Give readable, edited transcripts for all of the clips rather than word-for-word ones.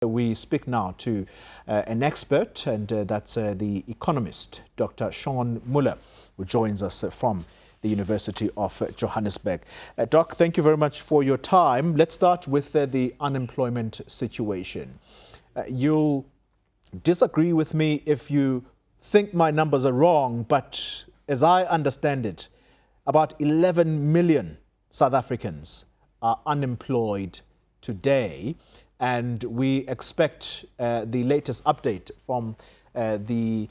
We speak now to an expert, and that's the economist, Dr. Sean Muller, who joins us from the University of Johannesburg. Doc, thank you very much for your time. Let's start with the unemployment situation. You'll disagree with me if you think my numbers are wrong, but as I understand it, about 11 million South Africans are unemployed today. And we expect the latest update from the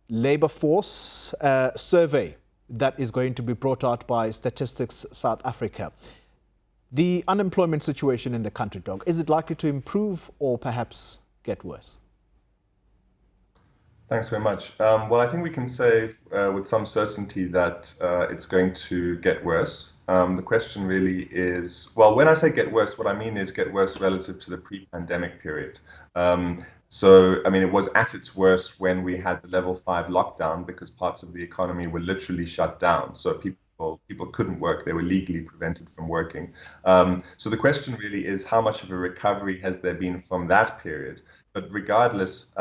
labor force survey that is going to be brought out by Statistics South Africa. The unemployment situation in the country, Doc, is it likely to improve or perhaps get worse? Thanks very much. Well, I think we can say with some certainty that it's going to get worse. The question really is, well, when I say get worse, what I mean is get worse relative to the pre-pandemic period. So, I mean, it was at its worst when we had the level 5 lockdown because parts of the economy were literally shut down. So people couldn't work. They were legally prevented from working. So the question really is how much of a recovery has there been from that period? But regardless,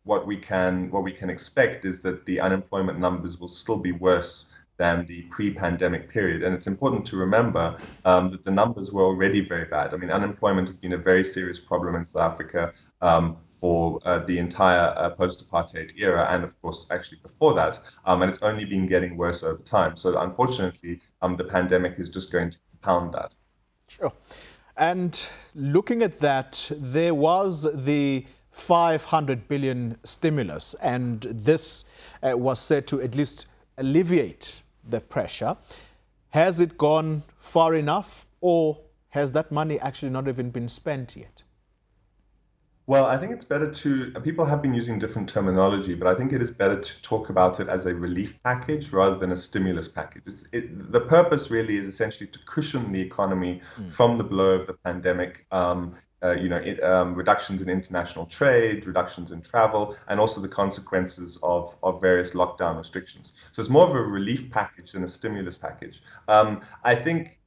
what we can expect is that the unemployment numbers will still be worse than the pre-pandemic period. And it's important to remember that the numbers were already very bad. I mean, unemployment has been a very serious problem in South Africa for the entire post-apartheid era, and of course, actually before that. And it's only been getting worse over time. So unfortunately, the pandemic is just going to compound that. Sure. And looking at that, there was the 500 billion stimulus, and this was said to at least alleviate the pressure. Has it gone far enough, or has that money actually not even been spent yet? Well, I think it's better to, people have been using different terminology, but I think it is better to talk about it as a relief package rather than a stimulus package. The purpose really is essentially to cushion the economy from the blow of the pandemic. Reductions in international trade, reductions in travel, and also the consequences of various lockdown restrictions. So it's more of a relief package than a stimulus package. I think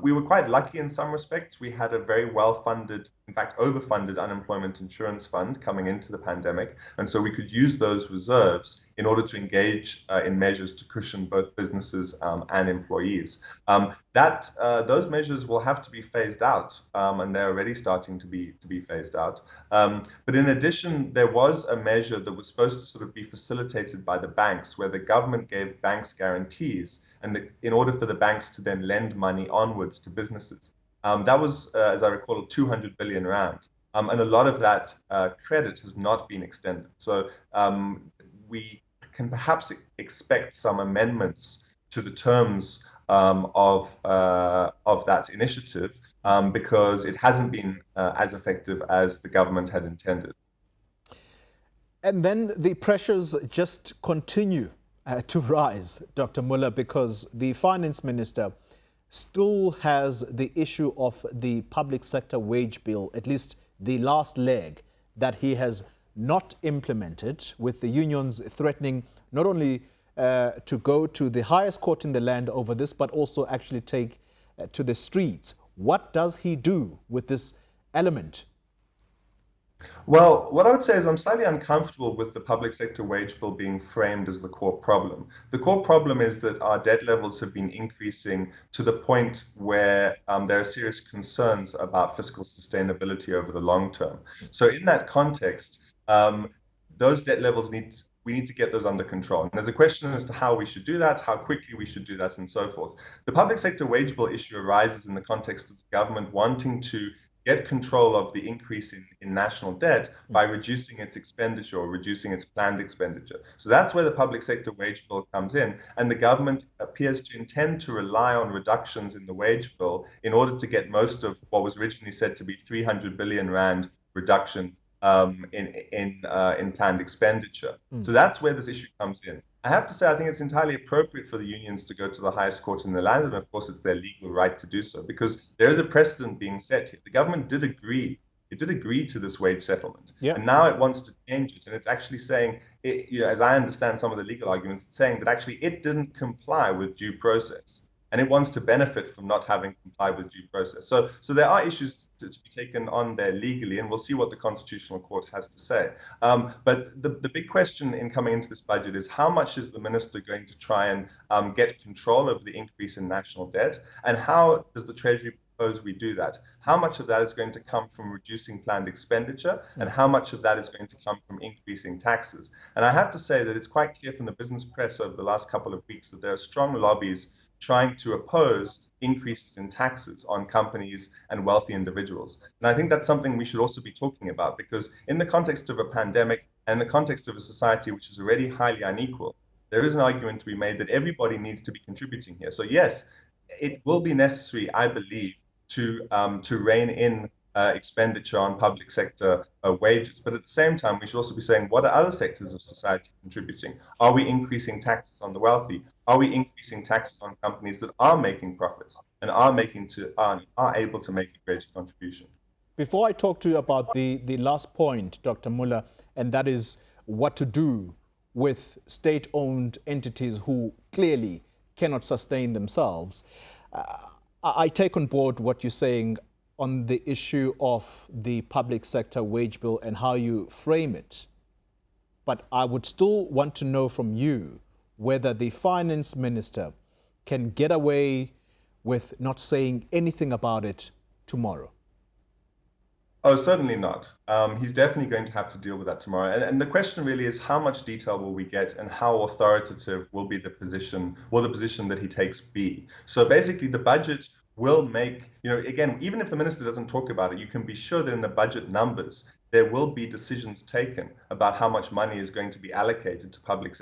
we were quite lucky in some respects. We had a very well-funded, in fact, overfunded unemployment insurance fund coming into the pandemic. And so we could use those reserves in order to engage in measures to cushion both businesses and employees. Those measures will have to be phased out, and they're already starting to be phased out. But in addition, there was a measure that was supposed to sort of be facilitated by the banks, where the government gave banks guarantees, and in order for the banks to then lend money onwards to businesses. That was, as I recall, 200 billion rand. And a lot of that credit has not been extended. So we can perhaps expect some amendments to the terms of that initiative because it hasn't been as effective as the government had intended. And then the pressures just continue to rise, Dr. Muller, because the Finance Minister still has the issue of the public sector wage bill, at least the last leg, that he has not implemented, with the unions threatening not only to go to the highest court in the land over this, but also actually take to the streets. What does he do with this element? Well, what I would say is I'm slightly uncomfortable with the public sector wage bill being framed as the core problem. The core problem is that our debt levels have been increasing to the point where there are serious concerns about fiscal sustainability over the long term. So in that context, those debt levels we need to get those under control. And there's a question as to how we should do that, how quickly we should do that, and so forth. The public sector wage bill issue arises in the context of the government wanting to get control of the increase in national debt by reducing its expenditure or reducing its planned expenditure. So that's where the public sector wage bill comes in. And the government appears to intend to rely on reductions in the wage bill in order to get most of what was originally said to be 300 billion rand reduction in planned expenditure. So that's where this issue comes in. I have to say, I think it's entirely appropriate for the unions to go to the highest court in the land, and of course it's their legal right to do so, because there is a precedent being set here. The government did agree to this wage settlement, and now it wants to change it, and it's actually saying, as I understand some of the legal arguments, it's saying that actually it didn't comply with due process. and it wants to benefit from not having complied with due process. So there are issues to be taken on there legally, and we'll see what the Constitutional Court has to say. But the big question in coming into this budget is how much is the minister going to try and get control over the increase in national debt, and how does the Treasury propose we do that? How much of that is going to come from reducing planned expenditure, and how much of that is going to come from increasing taxes? And I have to say that it's quite clear from the business press over the last couple of weeks that there are strong lobbies trying to oppose increases in taxes on companies and wealthy individuals. And I think that's something we should also be talking about, because in the context of a pandemic and in the context of a society which is already highly unequal, there is an argument to be made that everybody needs to be contributing here. So yes, it will be necessary, I believe, to rein in expenditure on public sector wages. But at the same time, we should also be saying, what are other sectors of society contributing? Are we increasing taxes on the wealthy? Are we increasing taxes on companies that are making profits and are able to make a greater contribution? Before I talk to you about the last point, Dr. Muller, and that is what to do with state-owned entities who clearly cannot sustain themselves, I take on board what you're saying on the issue of the public sector wage bill and how you frame it. But I would still want to know from you whether the finance minister can get away with not saying anything about it tomorrow. Oh, certainly not. He's definitely going to have to deal with that tomorrow. And the question really is, how much detail will we get, and how authoritative will be the position that he takes be? So basically, the budget will make, again, even if the minister doesn't talk about it, you can be sure that in the budget numbers, there will be decisions taken about how much money is going to be allocated to public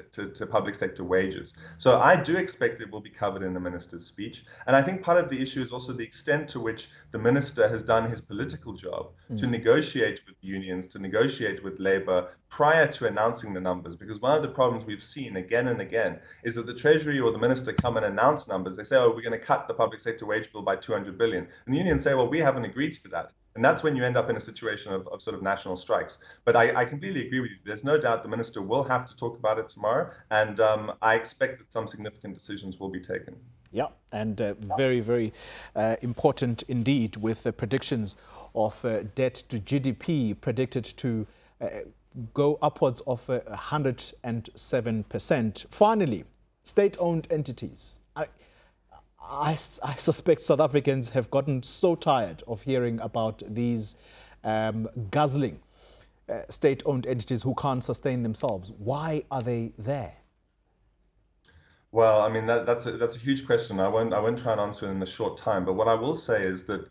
sector wages. So I do expect it will be covered in the minister's speech. And I think part of the issue is also the extent to which the minister has done his political job to negotiate with unions, to negotiate with labor prior to announcing the numbers. Because one of the problems we've seen again and again is that the Treasury or the minister come and announce numbers. They say, oh, we're going to cut the public sector wage bill by 200 billion. And the unions say, well, we haven't agreed to that. And that's when you end up in a situation of sort of national strikes. But I completely agree with you. There's no doubt the minister will have to talk about it tomorrow. And I expect that some significant decisions will be taken. Yeah, and very, very important indeed, with the predictions of debt to GDP predicted to go upwards of 107%. Finally, state-owned entities. I suspect South Africans have gotten so tired of hearing about these guzzling state-owned entities who can't sustain themselves. Why are they there? Well, I mean, that's a huge question. I won't try and answer it in a short time. But what I will say is that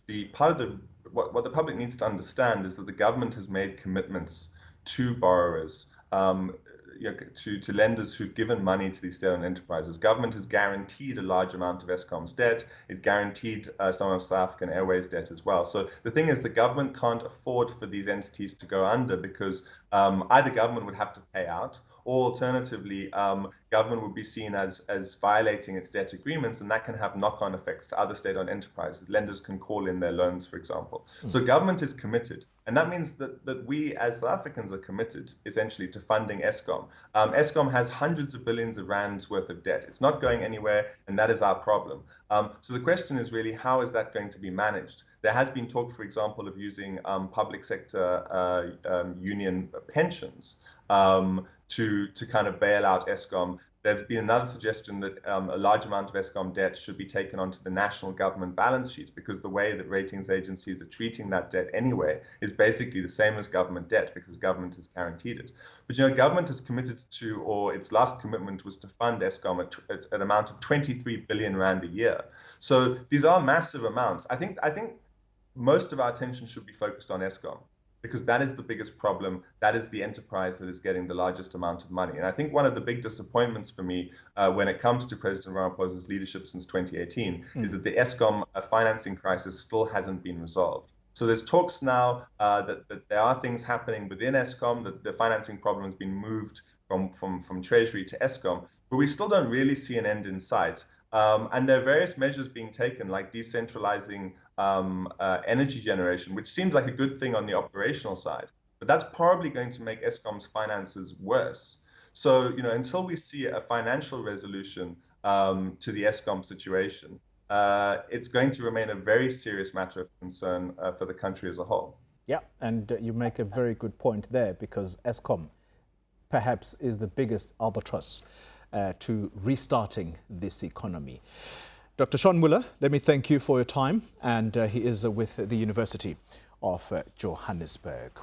what the public needs to understand is that the government has made commitments to borrowers, to lenders who've given money to these state-owned enterprises. Government has guaranteed a large amount of Eskom's debt. It guaranteed some of South African Airways debt as well. So the thing is, the government can't afford for these entities to go under, because either government would have to pay out, or alternatively, government would be seen as violating its debt agreements, and that can have knock-on effects to other state-owned enterprises. Lenders can call in their loans, for example. So government is committed, and that means that we as South Africans are committed, essentially, to funding Eskom. Eskom has hundreds of billions of rands worth of debt. It's not going anywhere, and that is our problem. So the question is really, how is that going to be managed? There has been talk, for example, of using public sector union pensions to kind of bail out Eskom. There's been another suggestion that a large amount of Eskom debt should be taken onto the national government balance sheet, because the way that ratings agencies are treating that debt anyway is basically the same as government debt, because government has guaranteed it. But government has committed to, or its last commitment was to fund Eskom at an amount of 23 billion rand a year. So these are massive amounts. I think most of our attention should be focused on Eskom, because that is the biggest problem. That is the enterprise that is getting the largest amount of money. And I think one of the big disappointments for me when it comes to President Ramaphosa's leadership since 2018 is that the Eskom financing crisis still hasn't been resolved. So there's talks now that there are things happening within Eskom, that the financing problem has been moved from Treasury to Eskom, but we still don't really see an end in sight. And there are various measures being taken, like decentralizing energy generation, which seems like a good thing on the operational side, but that's probably going to make Eskom's finances worse. So, until we see a financial resolution to the Eskom situation, it's going to remain a very serious matter of concern for the country as a whole. Yeah, and you make a very good point there, because Eskom perhaps is the biggest albatross to restarting this economy. Dr. Sean Muller, let me thank you for your time, and he is with the University of Johannesburg.